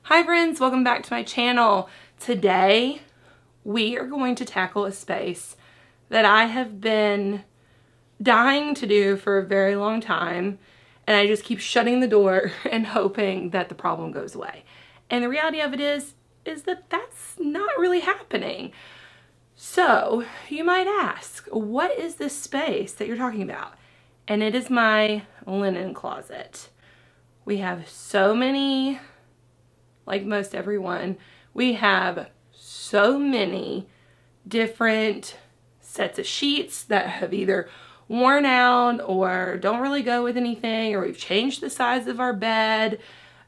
Hi friends, welcome back to my channel. Today we are going to tackle a space that I have been dying to do for a very long time, and I just keep shutting the door and hoping that the problem goes away. And the reality of it is that that's not really happening. So you might ask, what is this space that you're talking about? And it is my linen closet. We have so many, like most everyone, we have so many different sets of sheets that have either worn out or don't really go with anything, or we've changed the size of our bed,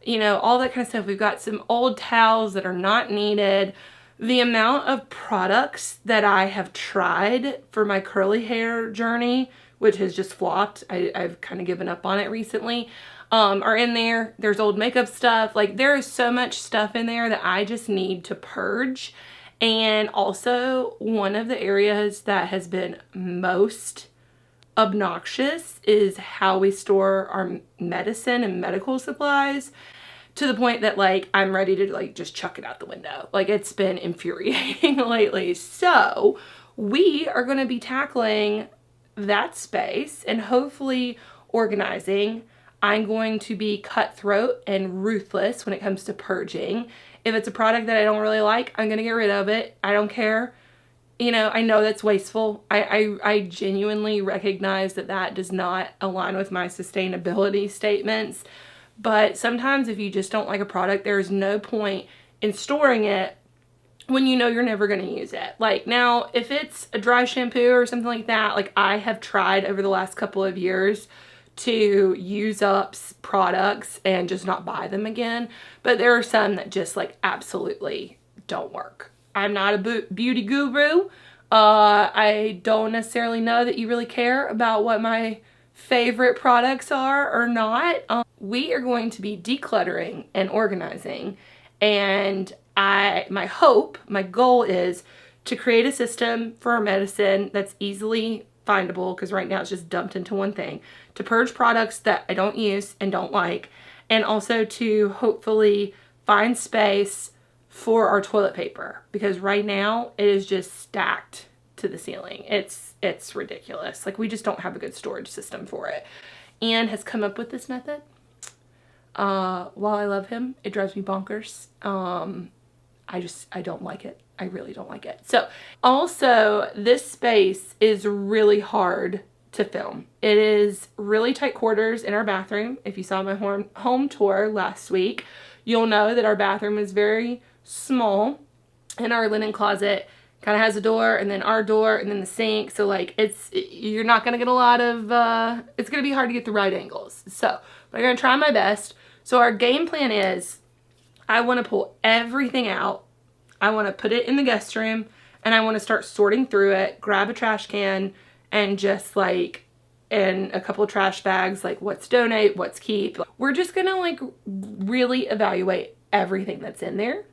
you know, all that kind of stuff. We've got some old towels that are not needed. The amount of products that I have tried for my curly hair journey, which has just flopped, I've kind of given up on it recently, are in there. There's old makeup stuff. Like, there is so much stuff in there that I just need to purge. And also, one of the areas that has been most obnoxious is how we store our medicine and medical supplies, to the point that, like, I'm ready to, like, just chuck it out the window. Like, it's been infuriating lately. So we are going to be tackling that space and hopefully organizing. I'm going to be cutthroat and ruthless when it comes to purging. If it's a product that I don't really like, I'm going to get rid of it. I don't care. You know, I know that's wasteful. I genuinely recognize that that does not align with my sustainability statements. But sometimes if you just don't like a product, there's no point in storing it when you know you're never going to use it. Like, now, if it's a dry shampoo or something like that, like, I have tried over the last couple of years to use up products and just not buy them again. But there are some that just, like, absolutely don't work. I'm not a beauty guru. I don't necessarily know that you really care about what my favorite products are or not. We are going to be decluttering and organizing, and my goal is to create a system for our medicine that's easily findable, because right now it's just dumped into one thing, to purge products that I don't use and don't like, and also to hopefully find space for our toilet paper, because right now it is just stacked to the ceiling. It's ridiculous. Like, we just don't have a good storage system for it. Anne has come up with this method. While I love him, it drives me bonkers. I don't like it. I really don't like it. So also, this space is really hard to film. It is really tight quarters in our bathroom. If you saw my home tour last week, you'll know that our bathroom is very small, and our linen closet kind of has a door, and then our door, and then the sink. So, like, you're not going to get a lot of, it's going to be hard to get the right angles. So, but I'm going to try my best. So our game plan is, I want to pull everything out. I want to put it in the guest room, and I want to start sorting through it, grab a trash can, and just, like, in a couple of trash bags, like, what's donate, what's keep. We're just going to, like, really evaluate everything that's in there,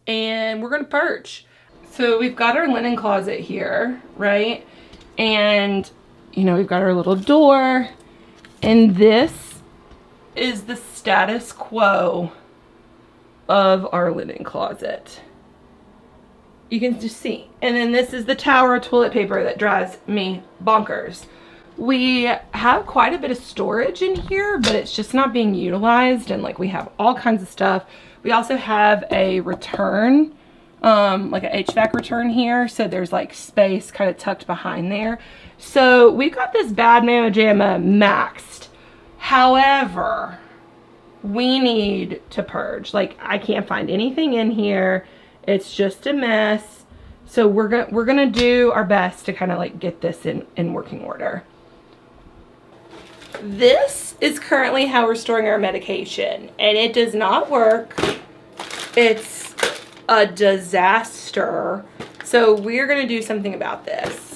and we're going to purge. So we've got our linen closet here, right? And, you know, we've got our little door, and this is the status quo of our linen closet. You can just see. And then this is the tower of toilet paper that drives me bonkers. We have quite a bit of storage in here, but it's just not being utilized, and, like, we have all kinds of stuff. We also have a return, like an HVAC return here, so there's, like, space kind of tucked behind there. So we've got this bad mama jamma maxed. However, we need to purge. Like, I can't find anything in here. It's just a mess. So we're gonna do our best to kind of, like, get this in working order. This is currently how we're storing our medication, and it does not work. It's a disaster. So we're gonna do something about this.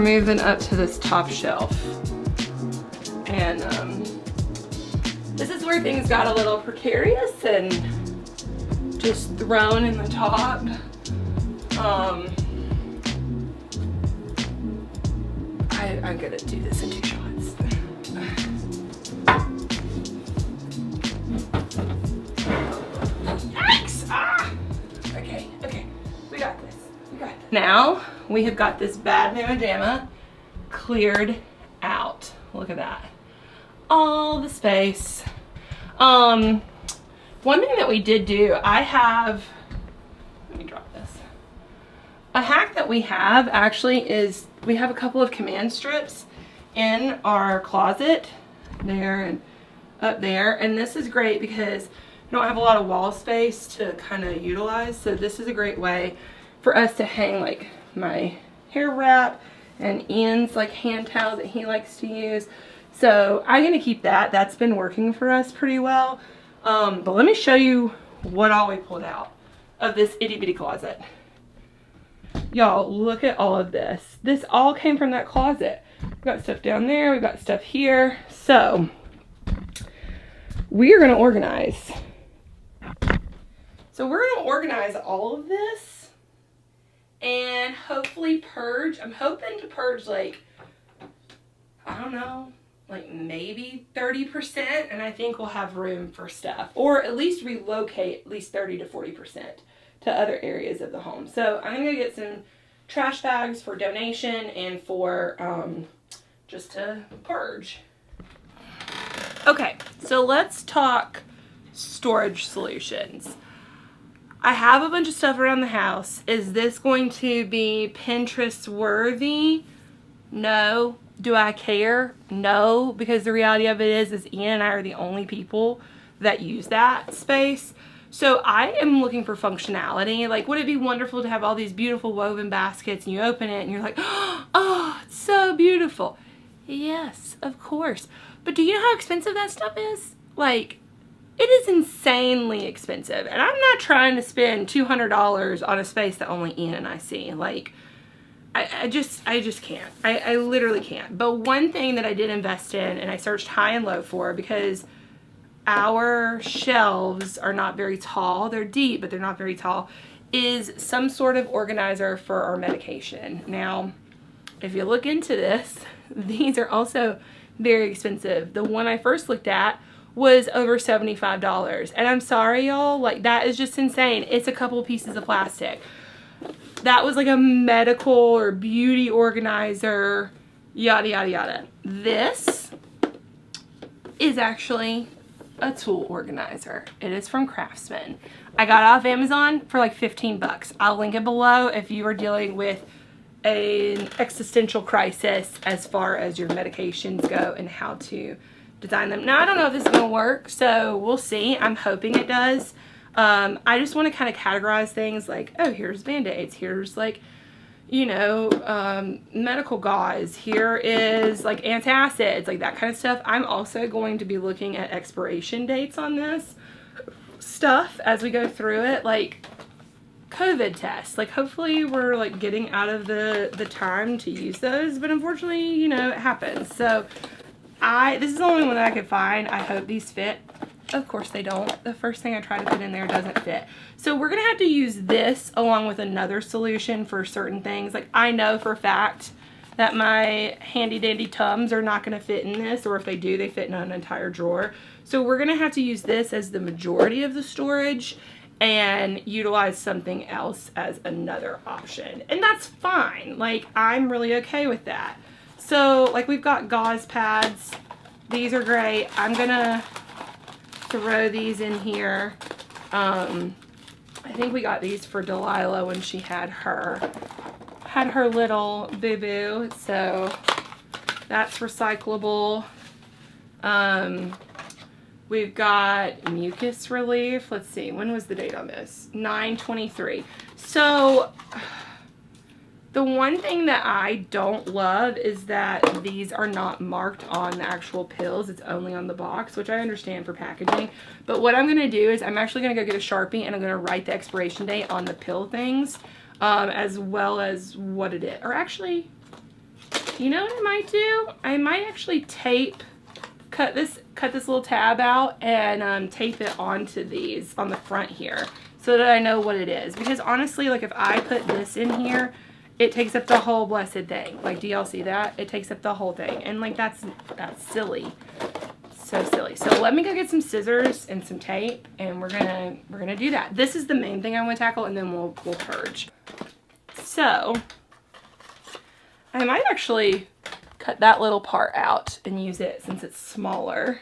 moving up to this top shelf. And this is where things got a little precarious and just thrown in the top. I'm gonna do this in 2 shots. Yikes! Ah! Okay, we got this. Now we have got this bad mama jamma cleared out. Look at that. All the space. One thing that we did do, let me drop this. A hack that we have actually is we have a couple of command strips in our closet there and up there, and this is great because we don't have a lot of wall space to kind of utilize, so this is a great way for us to hang like my hair wrap and Ian's like hand towel that he likes to use. So I'm gonna keep that. That's been working for us pretty well. But let me show you what all we pulled out of this itty bitty closet. Y'all, look at all of this. This all came from that closet. We've got stuff down there, we've got stuff here. So we are gonna organize. So we're gonna organize all of this and hopefully purge. I'm hoping to purge like, I don't know, like maybe 30%, and I think we'll have room for stuff, or at least relocate at least 30 to 40% to other areas of the home. So I'm gonna get some trash bags for donation and for just to purge. Okay, so let's talk storage solutions. I have a bunch of stuff around the house. Is this going to be Pinterest worthy? No. Do I care? No, because the reality of it is Ian and I are the only people that use that space. So I am looking for functionality. Like, would it be wonderful to have all these beautiful woven baskets and you open it and you're like, oh, it's so beautiful. Yes, of course. But do you know how expensive that stuff is? Like, it is insanely expensive. And I'm not trying to spend $200 on a space that only Ian and I see. Like, I just can't. I literally can't. But one thing that I did invest in, and I searched high and low for, because our shelves are not very tall. They're deep, but they're not very tall, is some sort of organizer for our medication. Now, if you look into this, these are also very expensive. The one I first looked at was over $75. And I'm sorry, y'all, like, that is just insane. It's a couple pieces of plastic. That was like a medical or beauty organizer, yada, yada, yada. This is actually a tool organizer. It is from Craftsman. I got it off Amazon for like 15 bucks. I'll link it below if you are dealing with an existential crisis as far as your medications go and how to design them. Now, I don't know if this is going to work, so we'll see. I'm hoping it does. I just want to kind of categorize things like, oh, here's Band-Aids, here's like, you know, medical gauze, here is like antacids, like that kind of stuff. I'm also going to be looking at expiration dates on this stuff as we go through it, like COVID tests. Like, hopefully we're like getting out of the time to use those, but unfortunately, you know, it happens. So this is the only one that I could find. I hope these fit. Of course they don't. The first thing I try to put in there doesn't fit. So we're going to have to use this along with another solution for certain things. Like, I know for a fact that my handy dandy Tums are not going to fit in this, or if they do, they fit in an entire drawer. So we're going to have to use this as the majority of the storage and utilize something else as another option. And that's fine. Like, I'm really okay with that. So, like, we've got gauze pads. These are great. I'm going to throw these in here. I think we got these for Delilah when she had her little boo-boo, so that's recyclable. We've got mucus relief. Let's see, when was the date on this? 9/23. So the one thing that I don't love is that these are not marked on the actual pills. It's only on the box, which I understand for packaging. But what I'm going to do is I'm actually going to go get a Sharpie and I'm going to write the expiration date on the pill things, as well as what it is. Or actually, You know what I might do? I might actually cut this little tab out and tape it onto these on the front here so that I know what it is. Because honestly, like if I put this in here, it takes up the whole blessed thing. Like, do y'all see that? It takes up the whole thing. And like that's silly. So silly. So let me go get some scissors and some tape, and we're gonna do that. This is the main thing I want to tackle, and then we'll purge. So I might actually cut that little part out and use it since it's smaller.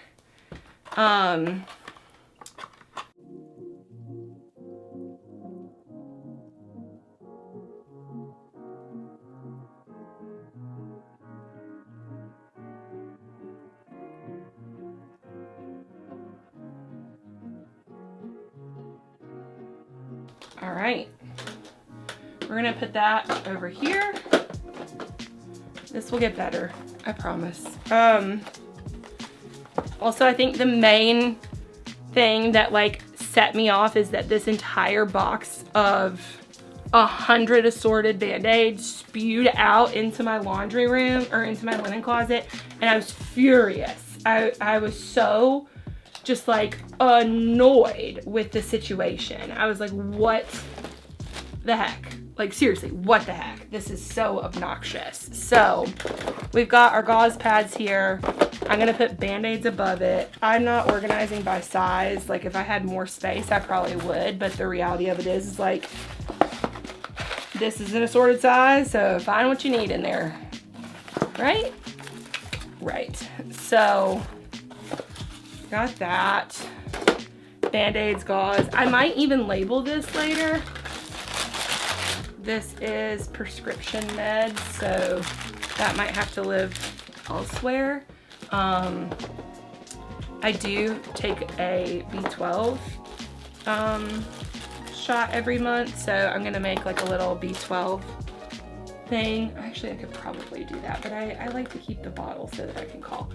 All right, we're gonna put that over here. This will get better, I promise. Also, I think the main thing that like set me off is that this entire box of 100 assorted Band-Aids spewed out into my laundry room or into my linen closet, and I was furious. I was so just like annoyed with the situation. I was like, what the heck? Like seriously, what the heck? This is so obnoxious. So we've got our gauze pads here. I'm gonna put Band-Aids above it. I'm not organizing by size. Like if I had more space, I probably would, but the reality of it is like, this is an assorted size, so find what you need in there, right? Right, so got that. Band-Aids, gauze. I might even label this later. This is prescription meds, so that might have to live elsewhere. I do take a B12 shot every month, so I'm gonna make like a little B12 thing. Actually, I could probably do that, but I like to keep the bottle so that I can call.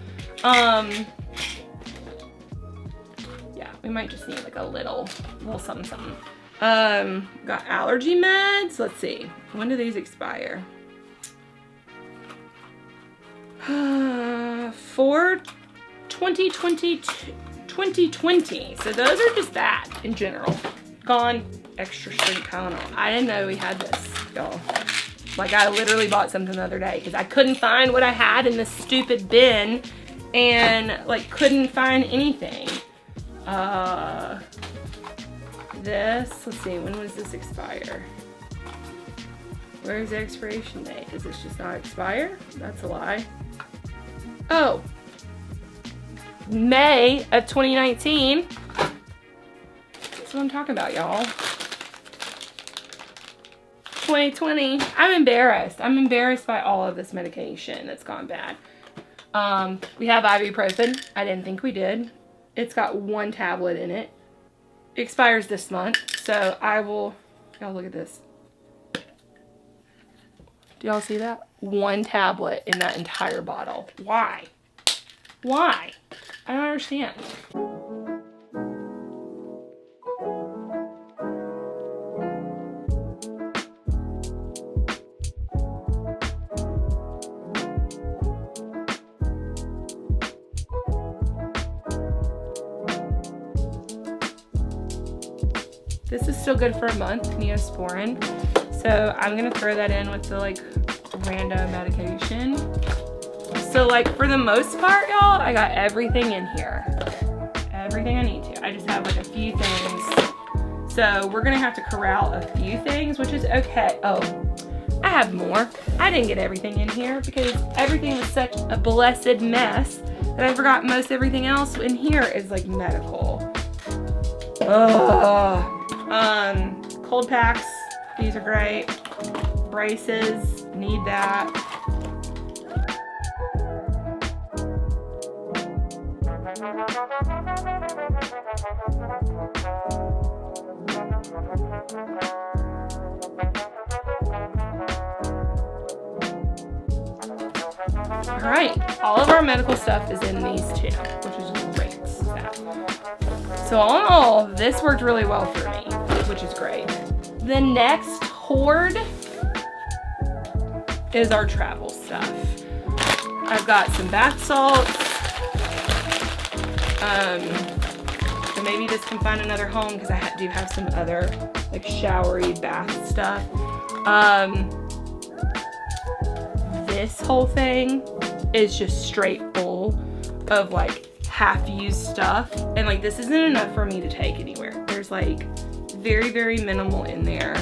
Yeah, we might just need like a little something something. Got allergy meds. Let's see, when do these expire? For 2020, so those are just that in general. Gone. Extra strength Tylenol. I didn't know we had this, y'all. Like I literally bought something the other day because I couldn't find what I had in this stupid bin and like couldn't find anything. Let's see, when was this expire? Where's the expiration date? Does this just not expire? That's a lie. Oh, May of 2019. That's what I'm talking about, y'all. 2020. I'm embarrassed. I'm embarrassed by all of this medication that's gone bad. We have ibuprofen. I didn't think we did. It's got 1 tablet in it. It expires this month, so I will, y'all look at this. Do y'all see that? 1 tablet in that entire bottle. Why? Why? I don't understand. This is still good for a month, Neosporin. So I'm gonna throw that in with the like random medication. So like for the most part, y'all, I got everything in here. Everything I need to. I just have like a few things. So we're gonna have to corral a few things, which is okay. Oh, I have more. I didn't get everything in here because everything was such a blessed mess that I forgot most everything else in here is like medical. Ugh. Cold packs, these are great. Braces, need that. All right, all of our medical stuff is in these 2, which is great. So all in all, this worked really well for me, which is great. The next hoard is our travel stuff. I've got some bath salts. So maybe this can find another home because I do have some other like showery bath stuff. This whole thing is just straight full of like half-used stuff, and like this isn't enough for me to take anywhere. There's like very, very minimal in there.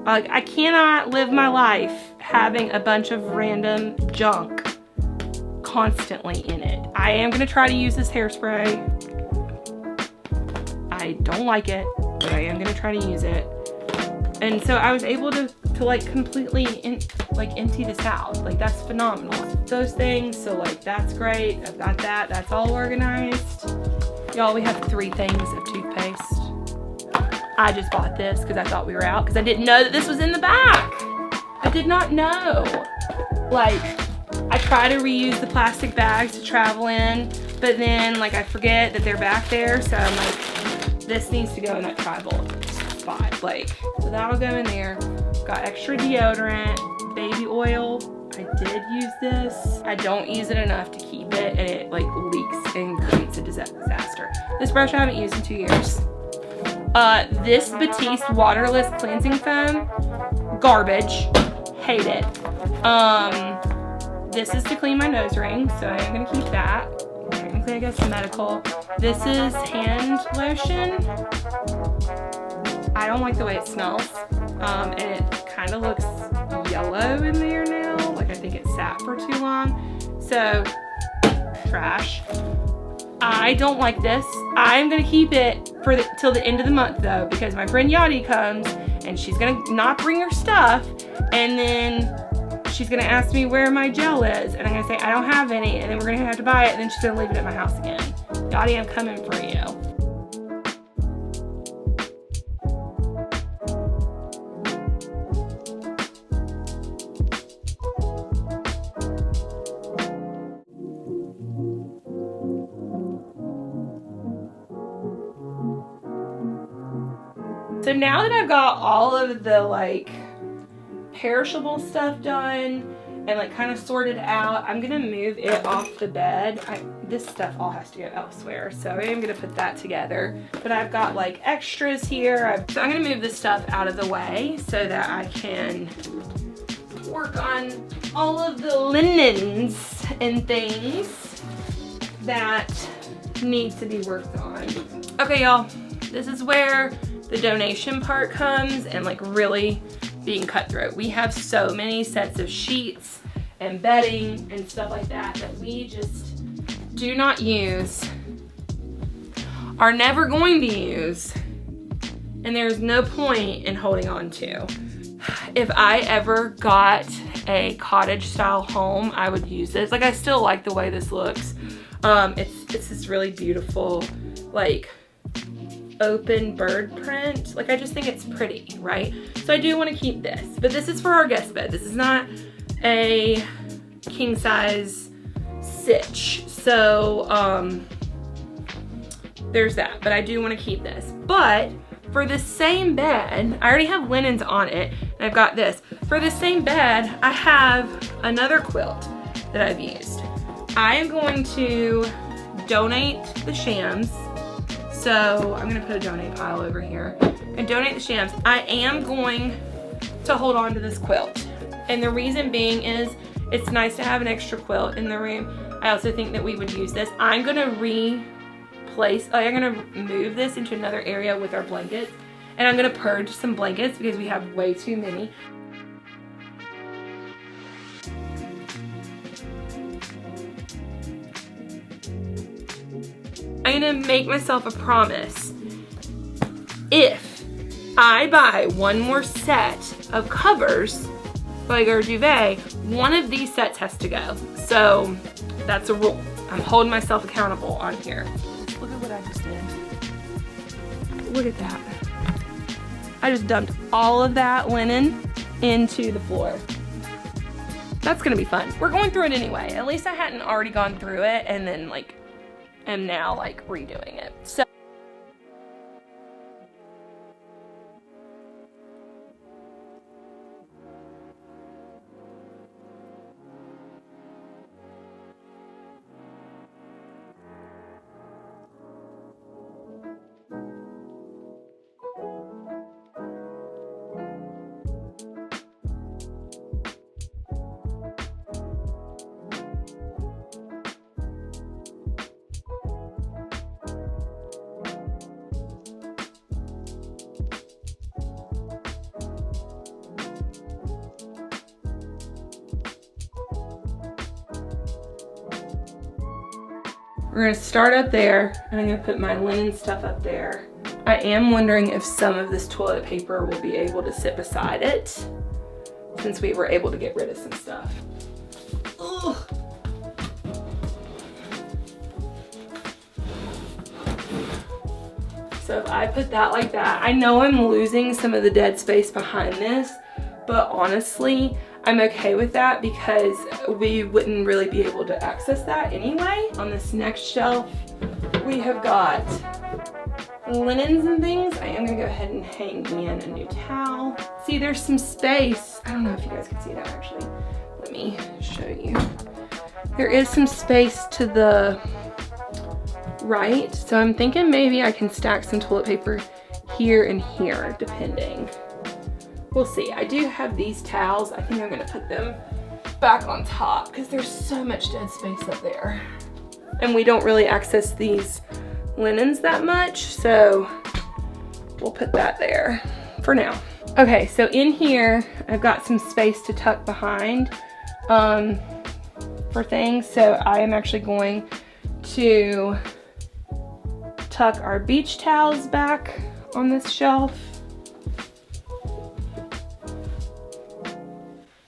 Like I cannot live my life having a bunch of random junk constantly in it. I am gonna try to use this hairspray. I don't like it, but I am gonna try to use it. And so I was able to like completely empty this out. Like that's phenomenal. Those things, so like that's great. I've got that. That's all organized. Y'all, we have 3 things of toothpaste. I just bought this because I thought we were out because I didn't know that this was in the back. I did not know. Like, I try to reuse the plastic bags to travel in, but then like I forget that they're back there, so I'm like, this needs to go in that travel spot. Like, so that'll go in there. Got extra deodorant, baby oil. I did use this. I don't use it enough to keep it, and it like leaks and creates a disaster. This brush I haven't used in 2 years. This Batiste waterless cleansing foam, garbage, hate it. This is to clean my nose ring, so I am gonna keep that. Technically, I guess medical. This is hand lotion. I don't like the way it smells, and it kind of looks yellow in there now. Like I think it sat for too long, so trash. I don't like this. I'm gonna keep it for till the end of the month though, because my friend Yadi comes and she's gonna not bring her stuff, and then she's gonna ask me where my gel is, and I'm gonna say I don't have any, and then we're gonna have to buy it, and then she's gonna leave it at my house again. Yadi, I'm coming for you. So now that I've got all of the like perishable stuff done and like kind of sorted out, I'm gonna move it off the bed. This stuff all has to go elsewhere, so I am gonna put that together. But I've got like extras here. So I'm gonna move this stuff out of the way so that I can work on all of the linens and things that need to be worked on. Okay, y'all, this is where the donation part comes and like really being cutthroat. We have so many sets of sheets and bedding and stuff like that that we just do not use, are never going to use, and there's no point in holding on to. If I ever got a cottage style home, I would use this. Like I still like the way this looks. It's this really beautiful like open bird print. Like I just think it's pretty, right? So I do want to keep this, but this is for our guest bed. This is not a king size sitch. So there's that, but I do want to keep this. But for the same bed, I already have linens on it, and I've got this. For the same bed, I have another quilt that I've used. I am going to donate the shams. So I'm gonna put a donate pile over here and donate the shams. I am going to hold on to this quilt. And the reason being is it's nice to have an extra quilt in the room. I also think that we would use this. I'm gonna I'm gonna move this into another area with our blankets, and I'm gonna purge some blankets because we have way too many. I'm gonna make myself a promise. If I buy one more set of covers, like our duvet, one of these sets has to go. So that's a rule. I'm holding myself accountable on here. Look at what I just did. Look at that. I just dumped all of that linen into the floor. That's gonna be fun. We're going through it anyway. At least I hadn't already gone through it and then like am now like redoing it. So We're gonna start up there, and I'm gonna put my linen stuff up there. I am wondering if some of this toilet paper will be able to sit beside it, since we were able to get rid of some stuff. Ugh. So if I put that like that, I know I'm losing some of the dead space behind this, but honestly, I'm okay with that because we wouldn't really be able to access that anyway. On this next shelf, we have got linens and things. I am gonna go ahead and hang in a new towel. See, there's some space. I don't know if you guys can see that actually. Let me show you. There is some space to the right, so I'm thinking maybe I can stack some toilet paper here and here, depending. We'll see. I do have these towels. I think I'm gonna put them back on top because there's so much dead space up there. And we don't really access these linens that much, so we'll put that there for now. Okay, so in here, I've got some space to tuck behind for things. So I am actually going to tuck our beach towels back on this shelf.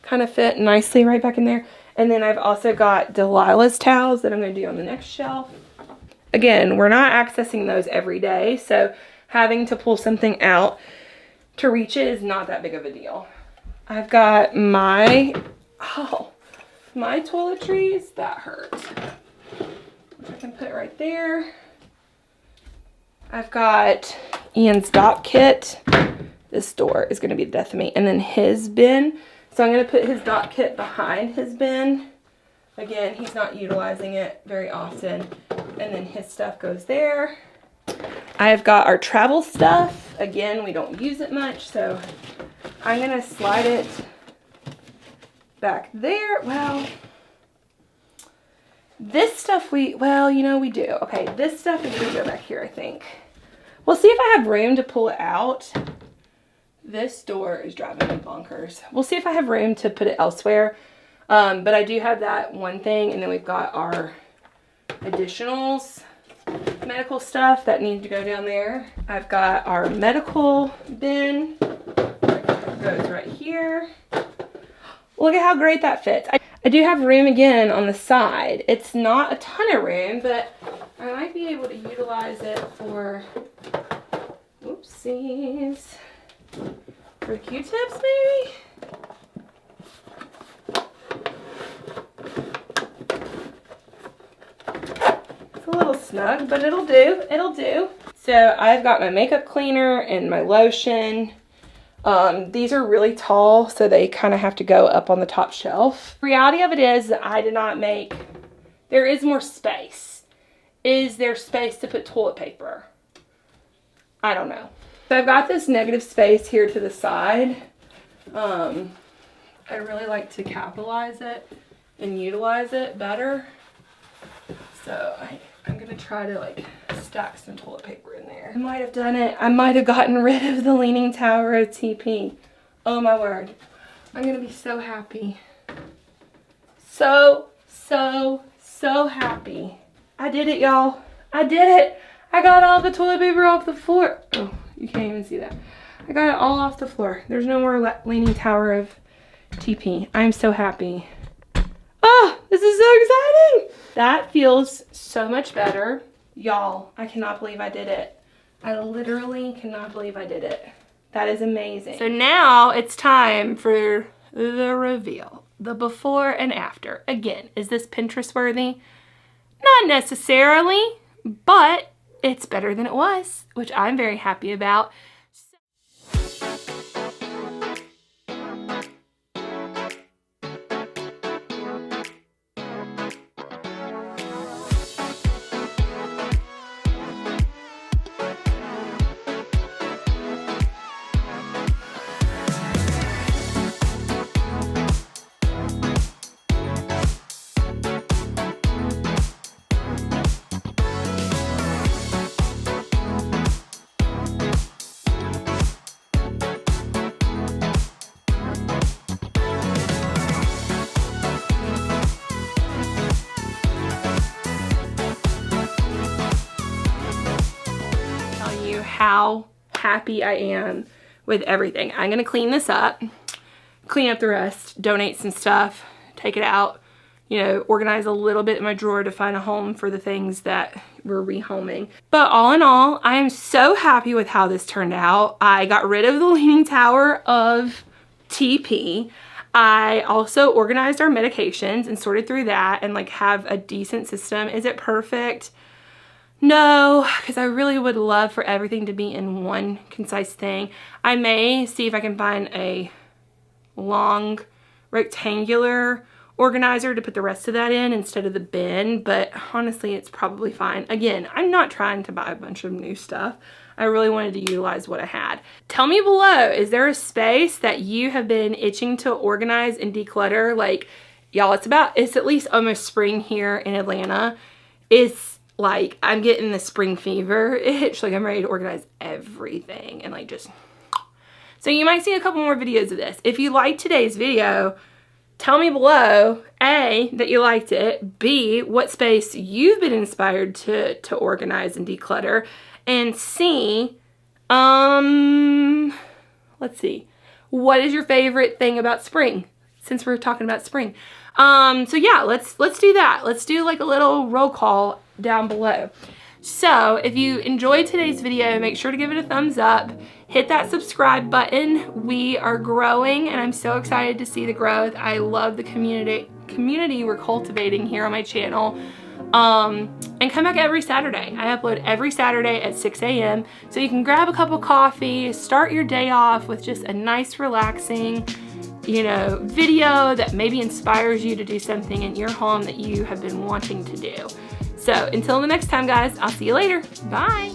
Kind of fit nicely right back in there. And then I've also got Delilah's towels that I'm going to do on the next shelf. Again, we're not accessing those every day, so having to pull something out to reach it is not that big of a deal. I've got my toiletries, that hurt, which I can put right there. I've got Ian's dock kit. This door is going to be the death of me. And then his bin. So I'm going to put his dock kit behind his bin. Again, he's not utilizing it very often. And then his stuff goes there. I've got our travel stuff. Again, we don't use it much, so I'm going to slide it back there. Well, this stuff we do. Okay, this stuff is going to go back here, I think. We'll see if I have room to pull it out. This door is driving me bonkers. We'll see if I have room to put it elsewhere. But I do have that one thing, and then we've got our additionals, medical stuff that needs to go down there. I've got our medical bin that goes right here. Look at how great that fits. I do have room again on the side. It's not a ton of room, but I might be able to utilize it for, whoopsies, for Q-tips maybe? It's a little snug, but it'll do, it'll do. So I've got my makeup cleaner and my lotion. These are really tall, so they kind of have to go up on the top shelf. The reality of it is that I did not make, there is more space. Is there space to put toilet paper? I don't know. So I've got this negative space here to the side. I really like to capitalize it and utilize it better. So I'm gonna try to like stack some toilet paper in there. I might have done it. I might have gotten rid of the Leaning Tower of TP. Oh my word. I'm gonna be so happy. So happy. I did it, y'all. I did it. I got all the toilet paper off the floor. Oh, you can't even see that. I got it all off the floor. There's no more Leaning Tower of TP. I'm so happy. Oh, this is so exciting. That feels so much better. Y'all, I cannot believe I did it. I literally cannot believe I did it. That is amazing. So now it's time for the reveal. The before and after. Again, is this Pinterest worthy? Not necessarily, but it's better than it was, which I'm very happy about. how happy I am with everything. I'm gonna clean this up, clean up the rest, donate some stuff, take it out, you know, organize a little bit in my drawer to find a home for the things that we're rehoming. But all in all, I am so happy with how this turned out. I got rid of the leaning tower of TP. I also organized our medications and sorted through that and like have a decent system. Is it perfect? No, because I really would love for everything to be in one concise thing. I may see if I can find a long rectangular organizer to put the rest of that in instead of the bin, but honestly it's probably fine. Again, I'm not trying to buy a bunch of new stuff. I really wanted to utilize what I had. Tell me below, is there a space that you have been itching to organize and declutter? Like, y'all, it's at least almost spring here in Atlanta. It's like, I'm getting the spring fever itch. Like, I'm ready to organize everything and like just... So you might see a couple more videos of this. If you liked today's video, tell me below, A, that you liked it, B, what space you've been inspired to organize and declutter, and C, let's see, what is your favorite thing about spring, since we're talking about spring. So yeah, let's do that. Let's do like a little roll call down below. So if you enjoyed today's video, make sure to give it a thumbs up. Hit that subscribe button. We are growing and I'm so excited to see the growth. I love the community we're cultivating here on my channel. And come back every Saturday. I upload every Saturday at 6 a.m. So you can grab a cup of coffee, start your day off with just a nice relaxing, you know, video that maybe inspires you to do something in your home that you have been wanting to do. So until the next time, guys, I'll see you later. Bye.